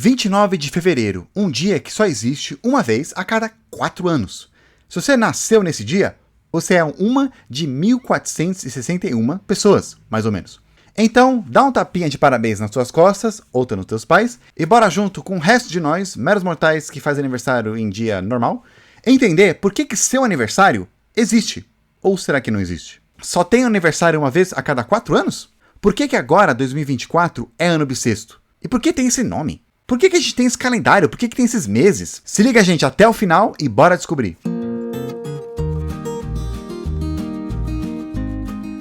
29 de fevereiro, um dia que só existe uma vez a cada 4 anos. Se você nasceu nesse dia, você é uma de 1.461 pessoas, mais ou menos. Então, dá um tapinha de parabéns nas suas costas, ou nos teus pais, e bora junto com o resto de nós, meros mortais que fazem aniversário em dia normal, entender por que seu aniversário existe. Ou será que não existe? Só tem aniversário uma vez a cada 4 anos? Por que agora, 2024, é ano bissexto? E por que tem esse nome? Por que a gente tem esse calendário? Por que tem esses meses? Se liga, gente, até o final e bora descobrir.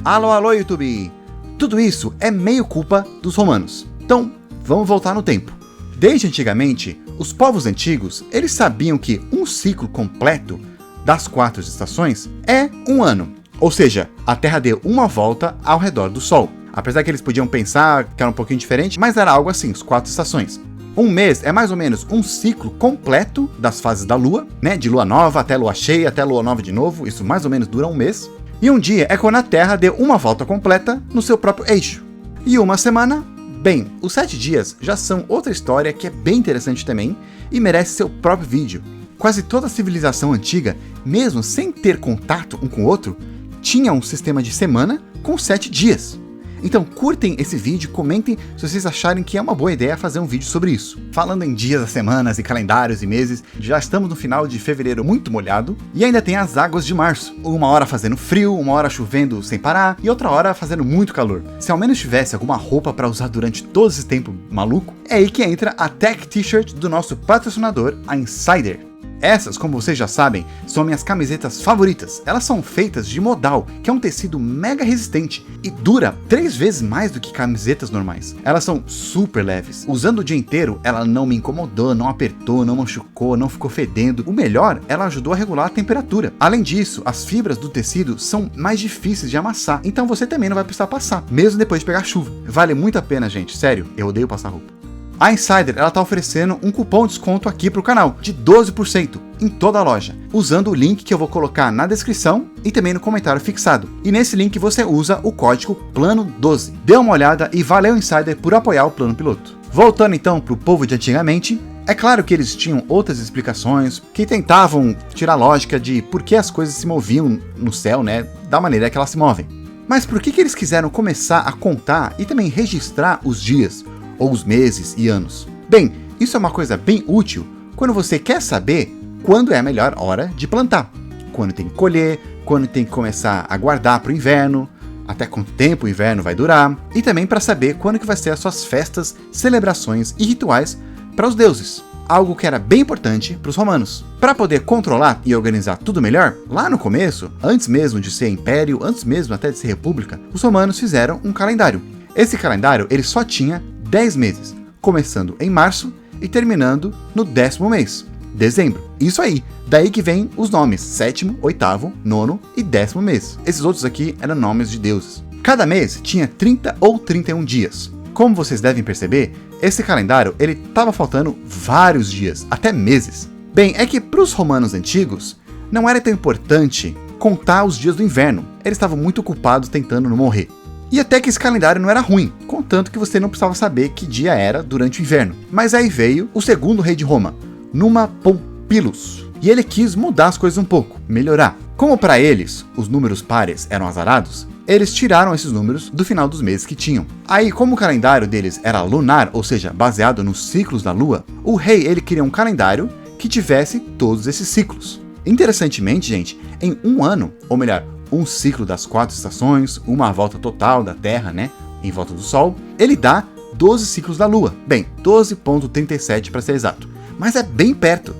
Alô, YouTube! Tudo isso é meio culpa dos romanos. Então, vamos voltar no tempo. Desde antigamente, os povos antigos, eles sabiam que um ciclo completo das 4 estações é um ano. Ou seja, a Terra deu uma volta ao redor do Sol. Apesar que eles podiam pensar que era um pouquinho diferente, mas era algo assim, as 4 estações. Um mês é mais ou menos um ciclo completo das fases da Lua, né? De Lua nova até Lua cheia, até Lua nova de novo. Isso mais ou menos dura um mês. E um dia é quando a Terra deu uma volta completa no seu próprio eixo. E uma semana, bem, os 7 dias já são outra história que é bem interessante também e merece seu próprio vídeo. Quase toda a civilização antiga, mesmo sem ter contato um com o outro, tinha um sistema de semana com 7 dias. Então curtem esse vídeo, comentem se vocês acharem que é uma boa ideia fazer um vídeo sobre isso. Falando em dias, semanas e calendários e meses, já estamos no final de fevereiro muito molhado e ainda tem as águas de março. Uma hora fazendo frio, uma hora chovendo sem parar e outra hora fazendo muito calor. Se ao menos tivesse alguma roupa para usar durante todo esse tempo maluco, é aí que entra a Tech T-shirt do nosso patrocinador, a Insider. Essas, como vocês já sabem, são minhas camisetas favoritas. Elas são feitas de modal, que é um tecido mega resistente e dura 3 vezes mais do que camisetas normais. Elas são super leves. Usando o dia inteiro, ela não me incomodou, não apertou, não machucou, não ficou fedendo. O melhor, ela ajudou a regular a temperatura. Além disso, as fibras do tecido são mais difíceis de amassar, então você também não vai precisar passar, mesmo depois de pegar chuva. Vale muito a pena, gente, sério, eu odeio passar roupa. A Insider, ela tá oferecendo um cupom de desconto aqui pro canal, de 12% em toda a loja, usando o link que eu vou colocar na descrição e também no comentário fixado. E nesse link você usa o código PLANO12. Dê uma olhada e valeu Insider por apoiar o plano piloto. Voltando então pro povo de antigamente, é claro que eles tinham outras explicações que tentavam tirar a lógica de por que as coisas se moviam no céu, né, da maneira que elas se movem. Mas por que eles quiseram começar a contar e também registrar os dias, ou os meses e anos? Bem, isso é uma coisa bem útil quando você quer saber quando é a melhor hora de plantar, quando tem que colher, quando tem que começar a guardar para o inverno, até quanto tempo o inverno vai durar, e também para saber quando que vai ser as suas festas, celebrações e rituais para os deuses, algo que era bem importante para os romanos. Para poder controlar e organizar tudo melhor, lá no começo, antes mesmo de ser império, antes mesmo até de ser república, os romanos fizeram um calendário. Esse calendário ele ssó tinha 10 meses, começando em março e terminando no 10º mês, dezembro. Isso aí, daí que vem os nomes 7º, 8º, 9º e 10º mês. Esses outros aqui eram nomes de deuses. Cada mês tinha 30 ou 31 dias. Como vocês devem perceber, esse calendário ele estava faltando vários dias, até meses. Bem, é que para os romanos antigos, não era tão importante contar os dias do inverno. Eles estavam muito ocupados tentando não morrer. E até que esse calendário não era ruim, contanto que você não precisava saber que dia era durante o inverno. Mas aí veio o segundo rei de Roma, Numa Pompilus, e ele quis mudar as coisas um pouco, melhorar. Como para eles os números pares eram azarados, eles tiraram esses números do final dos meses que tinham. Aí, como o calendário deles era lunar, ou seja, baseado nos ciclos da lua, o rei ele queria um calendário que tivesse todos esses ciclos. Interessantemente, gente, em um ano, ou melhor, um ciclo das 4 estações, uma volta total da Terra, né, em volta do Sol, ele dá 12 ciclos da Lua. Bem, 12,37 para ser exato. Mas é bem perto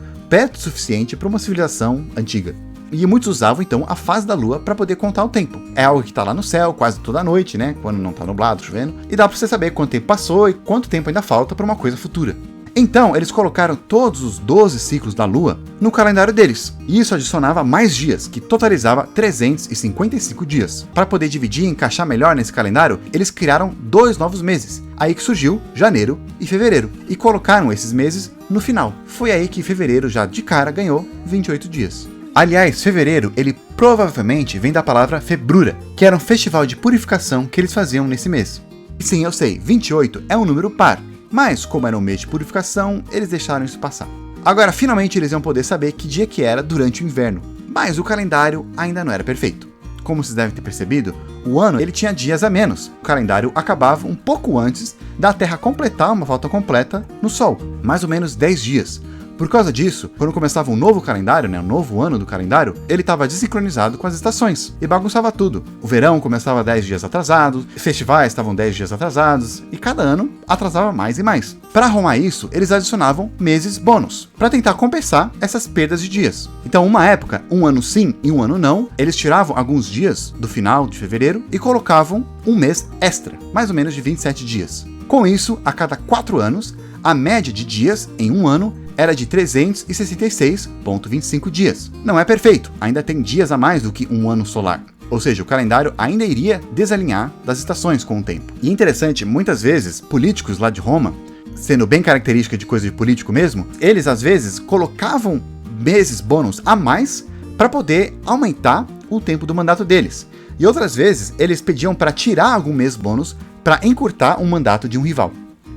o suficiente para uma civilização antiga. E muitos usavam então a fase da Lua para poder contar o tempo. É algo que está lá no céu quase toda noite, né, quando não está nublado, chovendo, e dá para você saber quanto tempo passou e quanto tempo ainda falta para uma coisa futura. Então, eles colocaram todos os 12 ciclos da Lua no calendário deles, e isso adicionava mais dias, que totalizava 355 dias. Para poder dividir e encaixar melhor nesse calendário, eles criaram 2 novos meses, aí que surgiu janeiro e fevereiro, e colocaram esses meses no final. Foi aí que fevereiro já de cara ganhou 28 dias. Aliás, fevereiro, ele provavelmente vem da palavra februra, que era um festival de purificação que eles faziam nesse mês. E sim, eu sei, 28 é um número par. Mas, como era um mês de purificação, eles deixaram isso passar. Agora, finalmente, eles iam poder saber que dia que era durante o inverno. Mas o calendário ainda não era perfeito. Como vocês devem ter percebido, o ano ele tinha dias a menos. O calendário acabava um pouco antes da Terra completar uma volta completa no Sol, mais ou menos 10 dias. Por causa disso, quando começava um novo calendário, um novo ano do calendário, ele estava desincronizado com as estações e bagunçava tudo. O verão começava 10 dias atrasado, festivais estavam 10 dias atrasados e cada ano atrasava mais e mais. Para arrumar isso, eles adicionavam meses bônus, para tentar compensar essas perdas de dias. Então, uma época, um ano sim e um ano não, eles tiravam alguns dias do final de fevereiro e colocavam um mês extra, mais ou menos de 27 dias. Com isso, a cada 4 anos, a média de dias em um ano era de 366,25 dias. Não é perfeito, ainda tem dias a mais do que um ano solar. Ou seja, o calendário ainda iria desalinhar das estações com o tempo. E interessante, muitas vezes, políticos lá de Roma, sendo bem característica de coisa de político mesmo, eles às vezes colocavam meses bônus a mais para poder aumentar o tempo do mandato deles. E outras vezes, eles pediam para tirar algum mês bônus para encurtar o mandato de um rival.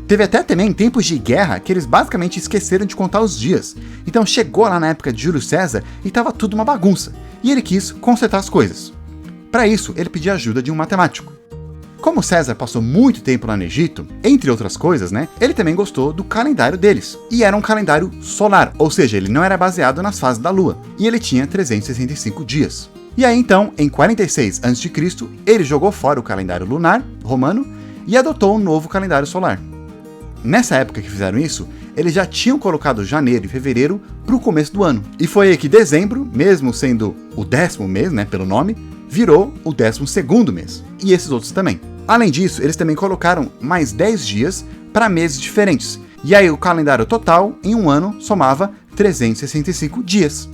Teve até também tempos de guerra que eles basicamente esqueceram de contar os dias. Então chegou lá na época de Júlio César e estava tudo uma bagunça. E ele quis consertar as coisas. Para isso, ele pediu a ajuda de um matemático. Como César passou muito tempo lá no Egito, entre outras coisas, ele também gostou do calendário deles. E era um calendário solar, ou seja, ele não era baseado nas fases da Lua. E ele tinha 365 dias. E aí então, em 46 a.C., ele jogou fora o calendário lunar romano e adotou um novo calendário solar. Nessa época que fizeram isso, eles já tinham colocado janeiro e fevereiro para o começo do ano. E foi aí que dezembro, mesmo sendo o 10º mês, pelo nome, virou o 12º mês. E esses outros também. Além disso, eles também colocaram mais 10 dias para meses diferentes. E aí o calendário total, em um ano, somava 365 dias.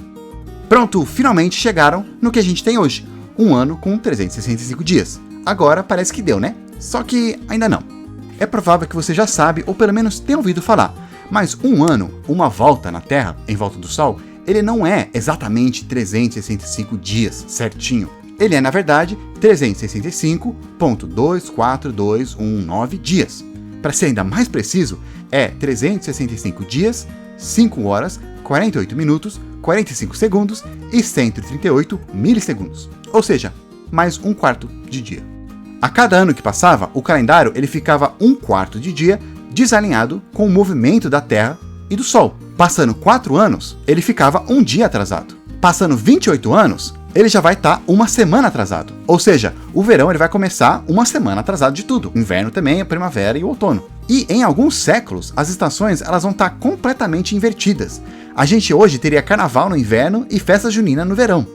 Pronto, finalmente chegaram no que a gente tem hoje. Um ano com 365 dias. Agora parece que deu, né? Só que ainda não. É provável que você já sabe, ou pelo menos tenha ouvido falar, mas um ano, uma volta na Terra, em volta do Sol, ele não é exatamente 365 dias certinho. Ele é, na verdade, 365,24219 dias. Para ser ainda mais preciso, é 365 dias, 5 horas, 48 minutos, 45 segundos e 138 milissegundos. Ou seja, mais um quarto de dia. A cada ano que passava, o calendário ele ficava um quarto de dia desalinhado com o movimento da Terra e do Sol. Passando 4 anos, ele ficava um dia atrasado. Passando 28 anos, ele já vai estar uma semana atrasado. Ou seja, o verão ele vai começar uma semana atrasado de tudo. O inverno também, a primavera e o outono. E em alguns séculos, as estações elas vão estar completamente invertidas. A gente hoje teria carnaval no inverno e festa junina no verão.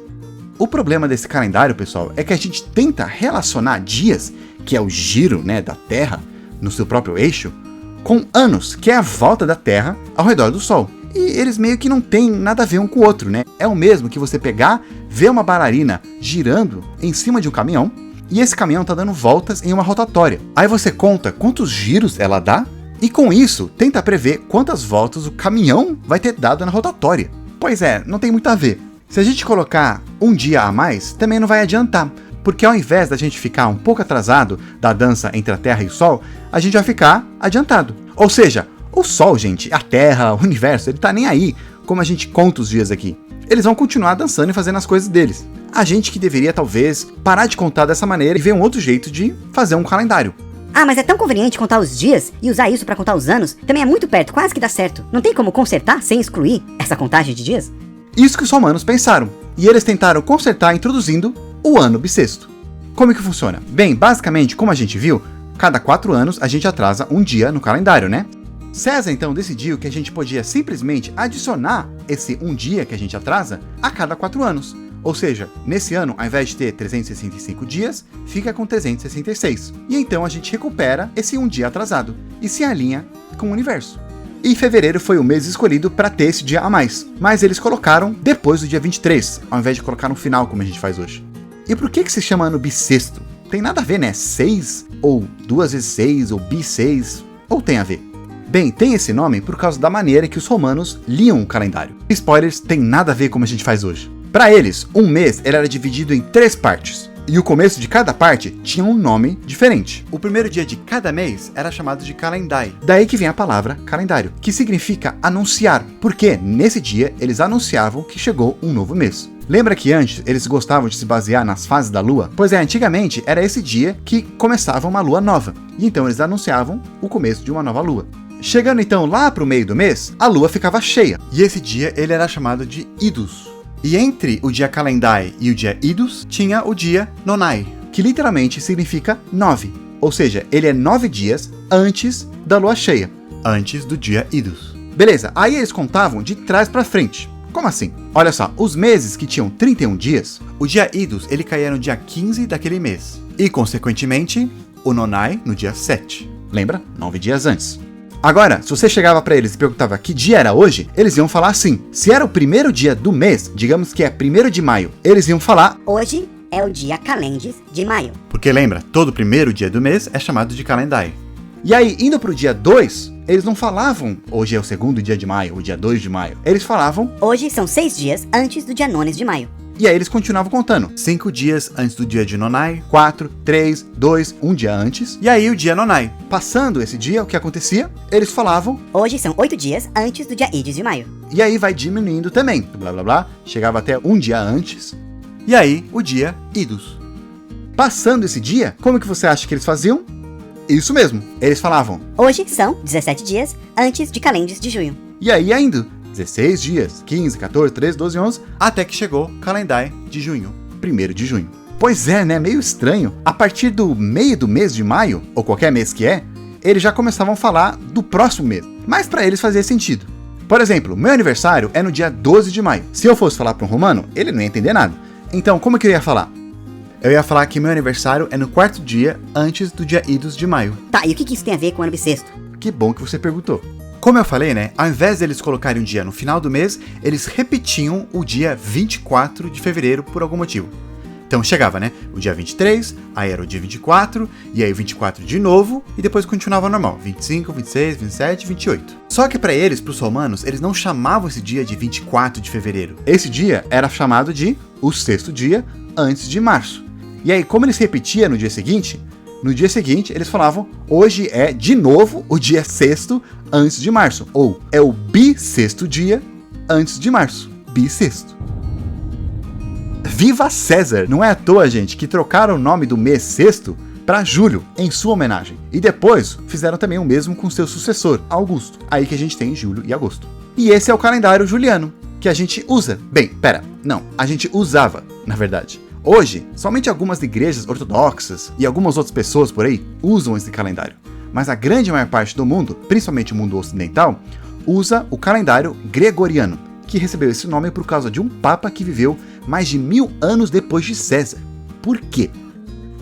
O problema desse calendário, pessoal, é que a gente tenta relacionar dias, que é o giro da Terra no seu próprio eixo, com anos, que é a volta da Terra ao redor do Sol. E eles meio que não têm nada a ver um com o outro, É o mesmo que você pegar, ver uma bailarina girando em cima de um caminhão, e esse caminhão tá dando voltas em uma rotatória. Aí você conta quantos giros ela dá, e com isso tenta prever quantas voltas o caminhão vai ter dado na rotatória. Pois é, não tem muito a ver. Se a gente colocar um dia a mais, também não vai adiantar, porque ao invés da gente ficar um pouco atrasado da dança entre a Terra e o Sol, a gente vai ficar adiantado. Ou seja, o Sol, gente, a Terra, o Universo, ele tá nem aí como a gente conta os dias aqui. Eles vão continuar dançando e fazendo as coisas deles. A gente que deveria, talvez, parar de contar dessa maneira e ver um outro jeito de fazer um calendário. Ah, mas é tão conveniente contar os dias e usar isso pra contar os anos. Também é muito perto, quase que dá certo. Não tem como consertar sem excluir essa contagem de dias? Isso que os romanos pensaram, e eles tentaram consertar introduzindo o ano bissexto. Como que funciona? Bem, basicamente, como a gente viu, cada 4 anos a gente atrasa um dia no calendário, César então decidiu que a gente podia simplesmente adicionar esse um dia que a gente atrasa a cada 4 anos. Ou seja, nesse ano, ao invés de ter 365 dias, fica com 366. E então a gente recupera esse um dia atrasado e se alinha com o universo. E fevereiro foi o mês escolhido para ter esse dia a mais, mas eles colocaram depois do dia 23, ao invés de colocar no final, como a gente faz hoje. E por que se chama ano bissexto? Tem nada a ver, 6, ou 2 vezes 6, ou bi6, ou tem a ver? Bem, tem esse nome por causa da maneira que os romanos liam o calendário. Spoilers, tem nada a ver como a gente faz hoje. Para eles, um mês era dividido em 3 partes, E o começo de cada parte tinha um nome diferente. O primeiro dia de cada mês era chamado de Kalendai. Daí que vem a palavra calendário, que significa anunciar, porque nesse dia eles anunciavam que chegou um novo mês. Lembra que antes eles gostavam de se basear nas fases da lua? Pois é, antigamente era esse dia que começava uma lua nova, e então eles anunciavam o começo de uma nova lua. Chegando então lá para o meio do mês, a lua ficava cheia, e esse dia ele era chamado de Idus. E entre o dia Kalendai e o dia Idus, tinha o dia Nonai, que literalmente significa 9, ou seja, ele é 9 dias antes da lua cheia, antes do dia Idus. Beleza, aí eles contavam de trás para frente. Como assim? Olha só, os meses que tinham 31 dias, o dia Idus ele caía no dia 15 daquele mês. E, consequentemente, o Nonai no dia 7. Lembra? 9 dias antes. Agora, se você chegava para eles e perguntava que dia era hoje, eles iam falar assim. Se era o primeiro dia do mês, digamos que é 1º de maio, eles iam falar: hoje é o dia Calendes de maio. Porque lembra, todo primeiro dia do mês é chamado de Kalendai. E aí, indo pro dia 2, eles não falavam hoje é o 2º dia de maio, o dia 2 de maio. Eles falavam hoje são 6 dias antes do dia Nones de maio. E aí eles continuavam contando. 5 dias antes do dia de Nonai, 4, 3, 2, um dia antes. E aí o dia Nonai. Passando esse dia, o que acontecia? Eles falavam hoje são 8 dias antes do dia Idus de maio. E aí vai diminuindo também. Blá blá blá. Chegava até um dia antes. E aí o dia Idus. Passando esse dia, como que você acha que eles faziam? Isso mesmo, eles falavam hoje são 17 dias antes de Calendes de junho. E aí ainda 16 dias, 15, 14, 13, 12, 11, até que chegou Kalendai de junho, 1º de junho. Pois é, né? Meio estranho. A partir do meio do mês de maio, ou qualquer mês que é, eles já começavam a falar do próximo mês. Mas para eles fazia sentido. Por exemplo, meu aniversário é no dia 12 de maio. Se eu fosse falar para um romano, ele não ia entender nada. Então, como que eu ia falar? Eu ia falar que meu aniversário é no 4º dia antes do dia Idus de maio. Tá, e o que isso tem a ver com o ano bissexto? Que bom que você perguntou. Como eu falei, né? Ao invés deles colocarem um dia no final do mês, eles repetiam o dia 24 de fevereiro por algum motivo. Então chegava, né? O dia 23, aí era o dia 24, e aí o 24 de novo, e depois continuava normal. 25, 26, 27, 28. Só que para eles, pros romanos, eles não chamavam esse dia de 24 de fevereiro. Esse dia era chamado de o 6º dia antes de março. E aí, como eles repetiam no dia seguinte eles falavam, hoje é de novo o dia 6º antes de março. Ou é o bissexto dia antes de março. Bissexto. Viva César! Não é à toa, gente, que trocaram o nome do mês sexto para julho, em sua homenagem. E depois fizeram também o mesmo com seu sucessor, Augusto. Aí que a gente tem julho e agosto. E esse é o calendário juliano, que a gente usa. A gente usava, na verdade. Hoje, somente algumas igrejas ortodoxas e algumas outras pessoas por aí usam esse calendário. Mas a grande maior parte do mundo, principalmente o mundo ocidental, usa o calendário gregoriano, que recebeu esse nome por causa de um papa que viveu mais de 1000 anos depois de César. Por quê?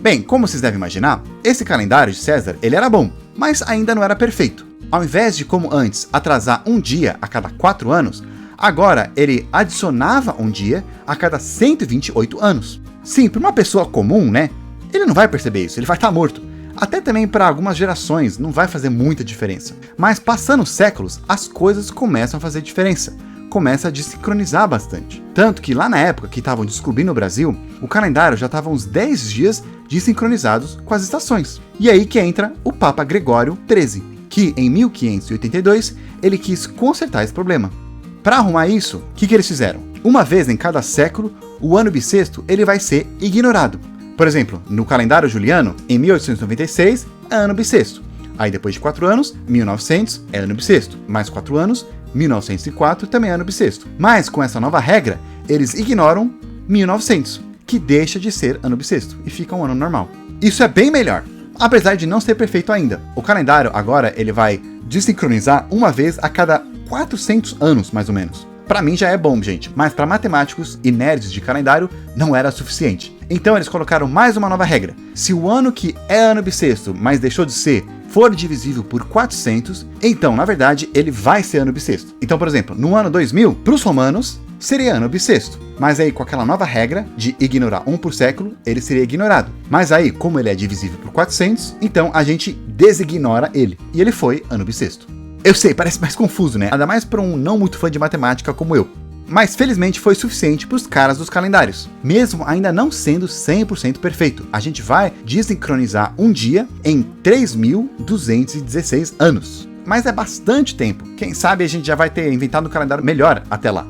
Bem, como vocês devem imaginar, esse calendário de César ele era bom, mas ainda não era perfeito. Ao invés de, como antes, atrasar um dia a cada 4 anos, agora ele adicionava um dia a cada 128 anos. Sim, para uma pessoa comum, né? Ele não vai perceber isso, ele vai estar morto. Até também para algumas gerações não vai fazer muita diferença. Mas passando os séculos, as coisas começam a fazer diferença. Começa a desincronizar bastante. Tanto que lá na época que estavam descobrindo o Brasil, o calendário já estava uns 10 dias desincronizados com as estações. E aí que entra o Papa Gregório XIII, que em 1582 ele quis consertar esse problema. Para arrumar isso, o que eles fizeram? Uma vez em cada século, o ano bissexto ele vai ser ignorado. Por exemplo, no calendário juliano, em 1896 é ano bissexto. Aí depois de 4 anos, 1900 é ano bissexto. Mais 4 anos, 1904 também é ano bissexto. Mas com essa nova regra, eles ignoram 1900, que deixa de ser ano bissexto e fica um ano normal. Isso é bem melhor, apesar de não ser perfeito ainda. O calendário agora ele vai desincronizar uma vez a cada 400 anos, mais ou menos. Para mim já é bom, gente, mas para matemáticos e nerds de calendário não era suficiente. Então eles colocaram mais uma nova regra. Se o ano que é ano bissexto, mas deixou de ser, for divisível por 400, então, na verdade, ele vai ser ano bissexto. Então, por exemplo, no ano 2000, para os romanos, seria ano bissexto. Mas aí, com aquela nova regra de ignorar um por século, ele seria ignorado. Mas aí, como ele é divisível por 400, então a gente designora ele. E ele foi ano bissexto. Eu sei, parece mais confuso, né? Ainda mais para um não muito fã de matemática como eu. Mas felizmente foi suficiente para os caras dos calendários, mesmo ainda não sendo 100% perfeito. A gente vai desincronizar um dia em 3.216 anos. Mas é bastante tempo. Quem sabe a gente já vai ter inventado um calendário melhor até lá.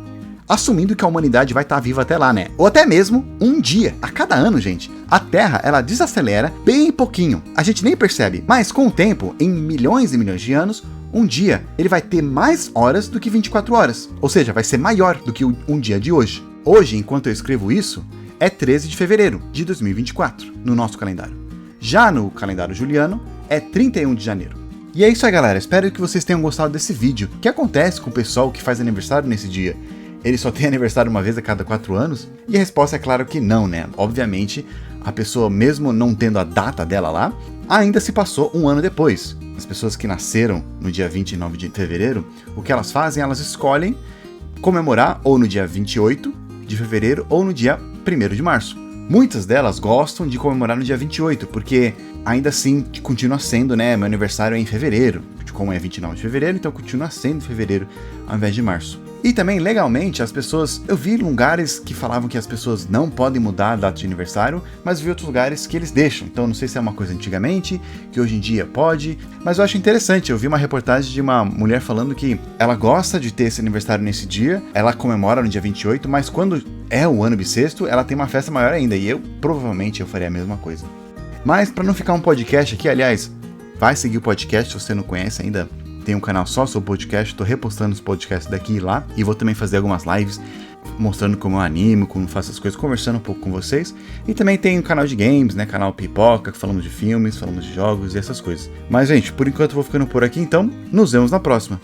Assumindo que a humanidade vai estar viva até lá, né? Ou até mesmo um dia. A cada ano, gente, a Terra, ela desacelera bem pouquinho. A gente nem percebe. Mas com o tempo, em milhões e milhões de anos, um dia ele vai ter mais horas do que 24 horas. Ou seja, vai ser maior do que um dia de hoje. Hoje, enquanto eu escrevo isso, é 13 de fevereiro de 2024, no nosso calendário. Já no calendário juliano, é 31 de janeiro. E é isso aí, galera. Espero que vocês tenham gostado desse vídeo. O que acontece com o pessoal que faz aniversário nesse dia? Ele só tem aniversário uma vez a cada 4 anos? E a resposta é claro que não, né? Obviamente, a pessoa, mesmo não tendo a data dela lá, ainda se passou um ano depois. As pessoas que nasceram no dia 29 de fevereiro, o que elas fazem? Elas escolhem comemorar ou no dia 28 de fevereiro ou no dia 1º de março. Muitas delas gostam de comemorar no dia 28, porque ainda assim continua sendo, né? Meu aniversário é em fevereiro. Como é 29 de fevereiro, então continua sendo em fevereiro ao invés de março. E também, legalmente, as pessoas... Eu vi lugares que falavam que as pessoas não podem mudar a data de aniversário, mas vi outros lugares que eles deixam. Então, não sei se é uma coisa antigamente, que hoje em dia pode, mas eu acho interessante. Eu vi uma reportagem de uma mulher falando que ela gosta de ter esse aniversário nesse dia, ela comemora no dia 28, mas quando é o ano bissexto, ela tem uma festa maior ainda, e provavelmente eu faria a mesma coisa. Mas, para não ficar um podcast aqui, aliás, vai seguir o podcast se você não conhece ainda. Tem um canal só sobre podcast, tô repostando os podcasts daqui e lá, e vou também fazer algumas lives mostrando como eu animo, como eu faço as coisas, conversando um pouco com vocês. E também tem um canal de games, né, canal Pipoca, que falamos de filmes, falamos de jogos e essas coisas. Mas, gente, por enquanto eu vou ficando por aqui, então nos vemos na próxima.